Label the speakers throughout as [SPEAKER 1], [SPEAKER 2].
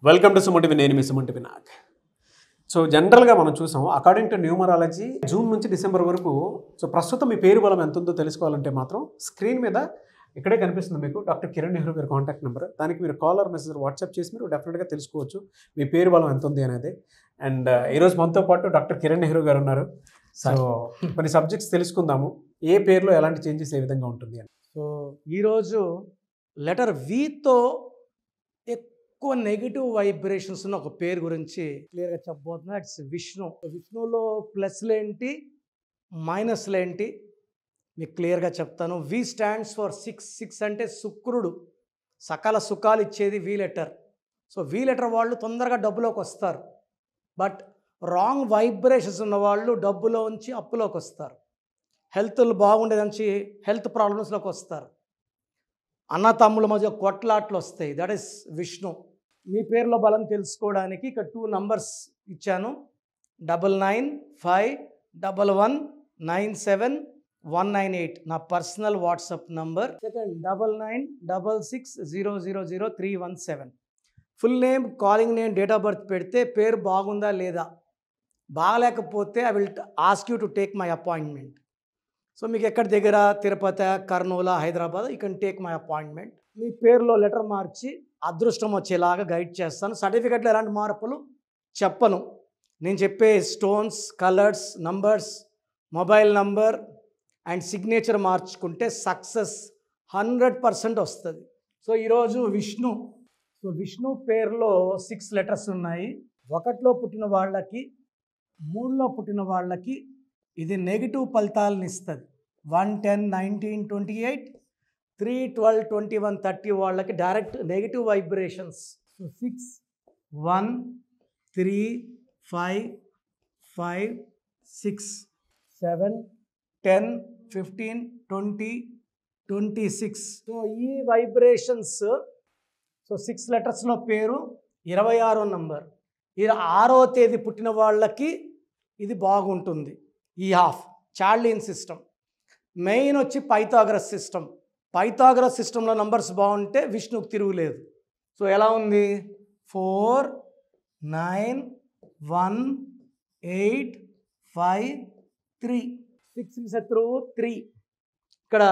[SPEAKER 1] Welcome to Suman నేను మీ Suman Vinayak. So జనరల్గా మనం చూసాం అకార్డింగ్ టు న్యూమరాలజీ జూన్ నుంచి డిసెంబర్ వరకు సో ప్రస్తుతం మీ పేరు బలం ఎంత ఉందో తెలుసుకోవాలంటే మాత్రం స్క్రీన్ మీద ఇక్కడే కనిపిస్తుంది మీకు డాక్టర్ కిరణ్ నెహ్రూ గారి కాంటాక్ట్ నెంబర్. దానికి మీరు కాలర్ మెసేజ్ వాట్సాప్ చేసి మీరు డెఫినెట్గా తెలుసుకోవచ్చు మీ పేరు బలం ఎంత ఉంది అనేది. అండ్ ఈరోజు మనతో పాటు డాక్టర్ కిరణ్ నెహ్రూ గారు ఉన్నారు. సో కొన్ని సబ్జెక్ట్స్ తెలుసుకుందాము, ఏ పేరులో ఎలాంటి చేంజెస్ ఏ విధంగా ఉంటుంది అని.
[SPEAKER 2] సో ఈరోజు లెటర్ వితో ఎక్కువ నెగిటివ్ వైబ్రేషన్స్ ఉన్న ఒక పేరు గురించి క్లియర్గా చెప్పబోతున్నా. ఇట్స్ విష్ణు. విష్ణులో ప్లస్లు ఏంటి మైనస్లు ఏంటి మీకు క్లియర్గా చెప్తాను. వి స్టాండ్స్ ఫర్ 6 అంటే శుక్రుడు, సకల సుఖాలు ఇచ్చేది V letter. So V letter వాళ్ళు తొందరగా డబ్బులోకి వస్తారు, బట్ రాంగ్ వైబ్రేషన్స్ ఉన్న వాళ్ళు డబ్బులో ఉంచి అప్పులోకి వస్తారు. హెల్త్లు బాగుండేదని హెల్త్ ప్రాబ్లమ్స్లోకి వస్తారు. అన్న తమ్ముల మధ్య కొట్లాట్లు వస్తాయి. That is Vishnu. మీ పేరులో బలం తెలుసుకోవడానికి ఇక్కడ 2 నంబర్స్ ఇచ్చాను. 9951197198 నా personal WhatsApp number. Second 9966600317. Full name, calling name, date of birth పెడితే పేరు బాగుందా లేదా, బాగలేకపోతే I will ask you to take my appointment. So మీకు ఎక్కడ దగ్గర Tirupati, Kurnool, Hyderabad, you can take my appointment. మీ పేరులో లెటర్ మార్చి అదృష్టం వచ్చేలాగా గైడ్ చేస్తాను. సర్టిఫికెట్లో ఎలాంటి మార్పులు చెప్పను. నేను చెప్పే stones, colours, numbers, mobile number and signature మార్చుకుంటే సక్సెస్ 100% వస్తుంది. సో ఈరోజు విష్ణు. సో విష్ణు పేరులో 6 లెటర్స్ ఉన్నాయి. 1లో పుట్టిన వాళ్ళకి, 3లో పుట్టిన వాళ్ళకి ఇది నెగిటివ్ ఫలితాలను ఇస్తుంది. 1, 10, 19, 28, 3, 12, 21, 30 వాళ్ళకి direct negative vibrations. So 6, 1, 3, 5, 5, 6, 7, 10, 15, 20, 26. So ఈ వైబ్రేషన్స్, సో 6 లెటర్స్లో పేరు 26వ నంబర్. ఈ 6వ తేదీ పుట్టిన వాళ్ళకి ఇది బాగుంటుంది. ఈ చార్లియన్ సిస్టమ్. మెయిన్ వచ్చి పైథాగరస్ సిస్టమ్. పైథాగరస్ సిస్టంలో నంబర్స్ బాగుంటే విష్ణుకు తిరుగులేదు. సో ఎలా ఉంది? 4, 9, 1, 8, 5, 3. 6 శత్రువు 3. ఇక్కడ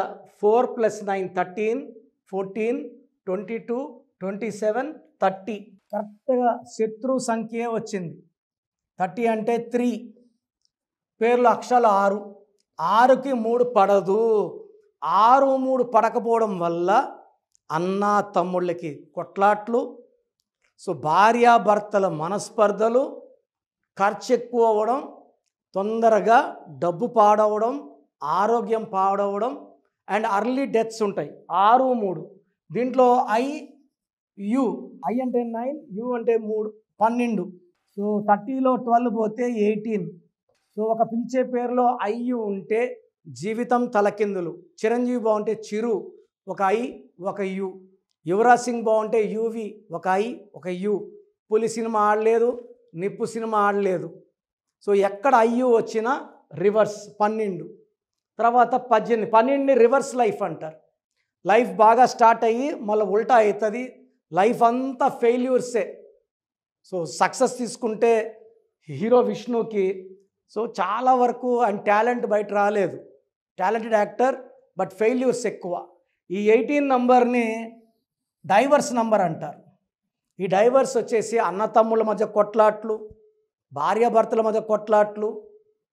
[SPEAKER 2] 4 + 9 13, 14, 22, 27, 30. కరెక్ట్గా శత్రు సంఖ్య వచ్చింది. 30 అంటే 3. పేర్లు అక్షరాలు 6. 6కి 3 పడదు. 6, 3 పడకపోవడం వల్ల అన్న తమ్ముళ్ళకి కొట్లాట్లు, సో భార్యాభర్తల మనస్పర్ధలు, ఖర్చు ఎక్కువ అవ్వడం, తొందరగా డబ్బు పాడవడం, ఆరోగ్యం పాడవడం అండ్ అర్లీ డెత్స్ ఉంటాయి. 6, 3. దీంట్లో ఐ అంటే 9, యు అంటే 3, 12. సో 30లో 12 పోతే 18. సో ఒక పిలిచే పేరులో ఐయు ఉంటే జీవితం తలకిందులు. చిరంజీవి బాగుంటే చిరు, ఒక ఐ ఒక యు. యువరాజ్ సింగ్ బాగుంటే యువి, ఒక ఐ ఒక యు. పులి సినిమా ఆడలేదు, నిప్పు సినిమా ఆడలేదు. సో ఎక్కడ ఐయు వచ్చినా రివర్స్ 12. తర్వాత 18. 12ని రివర్స్ లైఫ్ అంటారు. లైఫ్ బాగా స్టార్ట్ అయ్యి మళ్ళీ ఉల్టా అవుతుంది. లైఫ్ అంతా ఫెయిల్యూర్సే. సో సక్సెస్ తీసుకుంటే హీరో విష్ణుకి సో చాలా వరకు ఆయన టాలెంట్ బయట రాలేదు. టాలెంటెడ్ యాక్టర్, బట్ ఫెయిల్యూర్స్ ఎక్కువ. ఈ 18 నంబర్ని డైవర్స్ నంబర్ అంటారు. ఈ డైవర్స్ వచ్చేసి అన్నతమ్ముల మధ్య కొట్లాట్లు, భార్యాభర్తల మధ్య కొట్లాట్లు,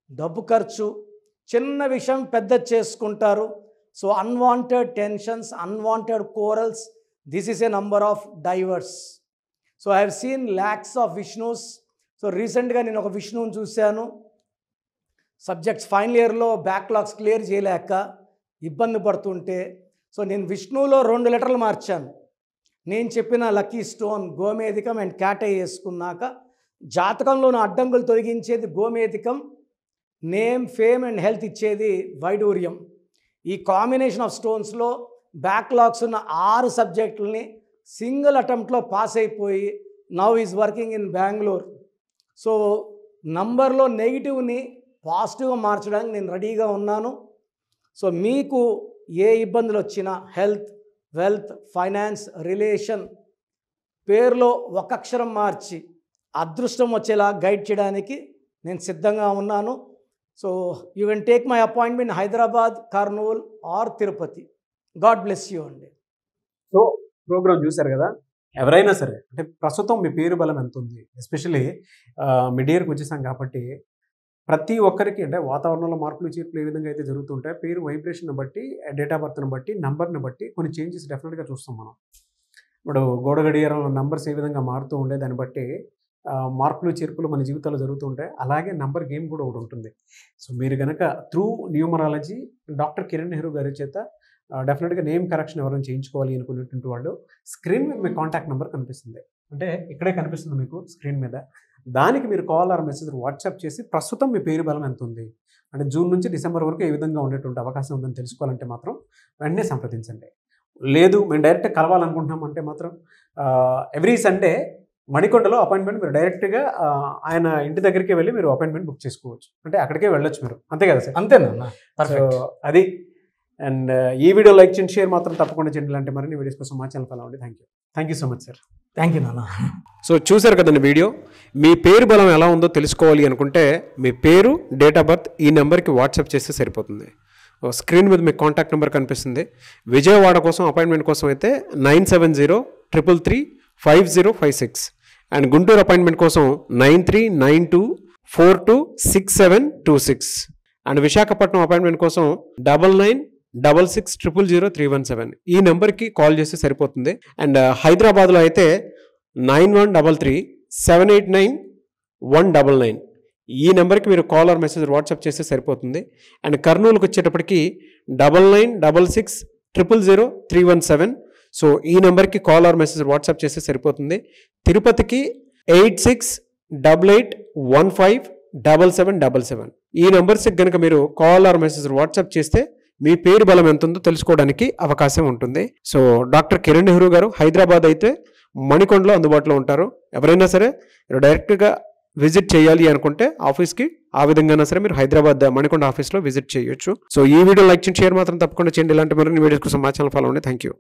[SPEAKER 2] డబ్బు ఖర్చు, చిన్న విషయం పెద్ద చేసుకుంటారు. So unwanted tensions, unwanted corals, this is a number of divorce. So I have seen lakhs of Vishnu's. So రీసెంట్గా నేను ఒక విష్ణువుని చూశాను. సబ్జెక్ట్స్ ఫైనల్ ఇయర్లో బ్యాక్లాగ్స్ క్లియర్ చేయలేక ఇబ్బంది పడుతుంటే, సో నేను విష్ణువులో 2 లెటర్లు మార్చాను. నేను చెప్పిన లక్కీ స్టోన్ గోమేధికం అండ్ క్యాటై వేసుకున్నాక జాతకంలోని అడ్డంకులు తొలగించేది గోమేధికం, నేమ్, ఫేమ్ అండ్ హెల్త్ ఇచ్చేది వైడూర్యం. ఈ కాంబినేషన్ ఆఫ్ స్టోన్స్లో బ్యాక్లాగ్స్ ఉన్న 6 సబ్జెక్టులని సింగిల్ అటెంప్ట్లో పాస్ అయిపోయి now is working in Bengaluru. So నంబర్లో నెగిటివ్ని పాజిటివ్గా మార్చడానికి నేను రెడీగా ఉన్నాను. సో మీకు ఏ ఇబ్బందులు వచ్చినా హెల్త్, వెల్త్, ఫైనాన్స్, రిలేషన్, పేరులో ఒక అక్షరం మార్చి అదృష్టం వచ్చేలా గైడ్ చేయడానికి నేను సిద్ధంగా ఉన్నాను. So you can take my appointment Hyderabad, Kurnool or Tirupati. God bless you అండి.
[SPEAKER 1] సో ప్రోగ్రామ్ చూశారు కదా, ఎవరైనా సరే అంటే ప్రస్తుతం మీ పేరు బలం ఎంత ఉంది, ఎస్పెషలీ మిడ్ ఇయర్కి వచ్చేసాం కాబట్టి ప్రతి ఒక్కరికి అంటే వాతావరణంలో మార్పులు చేర్పులు ఏ విధంగా అయితే జరుగుతుంటాయి, పేరు వైబ్రేషన్ బట్టి, డేట్ ఆఫ్ బర్త్ని బట్టి, నంబర్ని బట్టి కొన్ని చేంజెస్ డెఫినెట్గా చూస్తాం మనం. ఇప్పుడు గోడ గడియారంలో నంబర్స్ ఏ విధంగా మారుతూ ఉండే దాన్ని బట్టి మార్పులు చేర్పులు మన జీవితాల్లో జరుగుతూ ఉంటాయి. అలాగే నంబర్ గేమ్ కూడా ఒకటి ఉంటుంది. సో మీరు కనుక through numerology doctor Kiran Nehru గారి చేత డెఫినెట్గా నేమ్ కరెక్షన్ ఎవరైనా చేయించుకోవాలి అనుకునేటువంటి వాళ్ళు స్క్రీన్ మీద మీ కాంటాక్ట్ నెంబర్ కనిపిస్తుంది, అంటే ఇక్కడే కనిపిస్తుంది మీకు స్క్రీన్ మీద. దానికి మీరు కాల్ ఆర్ మెసేజ్ వాట్సాప్ చేసి ప్రస్తుతం మీ పేరు బలం ఎంత ఉంది, అంటే జూన్ నుంచి డిసెంబర్ వరకు ఏ విధంగా ఉండేటువంటి అవకాశం ఉందని తెలుసుకోవాలంటే మాత్రం వెంటనే సంప్రదించండి. లేదు మేము డైరెక్ట్గా కలవాలనుకుంటున్నాం అంటే మాత్రం ఎవ్రీ సండే మణికొండలో అపాయింట్మెంట్ మీరు డైరెక్ట్గా ఆయన ఇంటి దగ్గరికి వెళ్ళి మీరు అపాయింట్మెంట్ బుక్ చేసుకోవచ్చు, అంటే అక్కడికే వెళ్ళొచ్చు మీరు, అంతే కదా సార్?
[SPEAKER 2] అంతేనా?
[SPEAKER 1] సో అది. అండ్ ఈ వీడియో లైక్ చేయండి, షేర్ మాత్రం తప్పకుండా చేయండి. ఇలాంటి మరిన్ని వీడియోస్ కోసం మా ఛానల్ ఫాలో అవ్వండి. Thank you so much sir.
[SPEAKER 2] Thank you నాన్న.
[SPEAKER 1] సో చూశారు కదండి వీడియో. మీ పేరు బలం ఎలా ఉందో తెలుసుకోవాలి అనుకుంటే మీ పేరు, డేట్ ఆఫ్ బర్త్ ఈ నెంబర్కి వాట్సాప్ చేస్తే సరిపోతుంది. స్క్రీన్ మీద మీకు కాంటాక్ట్ నెంబర్ కనిపిస్తుంది. విజయవాడ కోసం అపాయింట్మెంట్ కోసం అయితే 9703335056 అండ్ గుంటూరు అపాయింట్మెంట్ కోసం 9392426726 అండ్ విశాఖపట్నం అపాయింట్మెంట్ కోసం 9966000317 ఈ నెంబర్కి కాల్ చేస్తే సరిపోతుంది. అండ్ హైదరాబాద్లో అయితే 9133789199 ఈ నెంబర్కి మీరు కాల్ ఆర్ మెసేజ్ వాట్సాప్ చేస్తే సరిపోతుంది. అండ్ కర్నూలుకి వచ్చేటప్పటికి 9966000317 సో ఈ నెంబర్కి కాల్ ఆర్ మెసేజ్ వాట్సాప్ చేస్తే సరిపోతుంది. తిరుపతికి 8688157777 ఈ నెంబర్స్కి కనుక మీరు కాల్ ఆర్ మెసేజ్ వాట్సాప్ చేస్తే మీ పేరు బలం ఎంత ఉందో తెలుసుకోవడానికి అవకాశం ఉంటుంది. సో డాక్టర్ కిరణ్ నెహ్రూ గారు హైదరాబాద్ అయితే మణికొండలో అందుబాటులో ఉంటారు. ఎవరైనా సరే మీరు డైరెక్ట్గా విజిట్ చేయాలి అనుకుంటే ఆఫీస్కి ఆ విధంగా సరే మీరు హైదరాబాద్ మణికొండ ఆఫీస్లో విజిట్ చేయొచ్చు. సో ఈ వీడియో లైక్ చేయండి, షేర్ మాత్రం తప్పకుండా చేయండి. ఇలాంటి మరిన్ని వీడియోస్ కోసం మా ఛానల్ ఫాలో అవ్వండి. Thank you.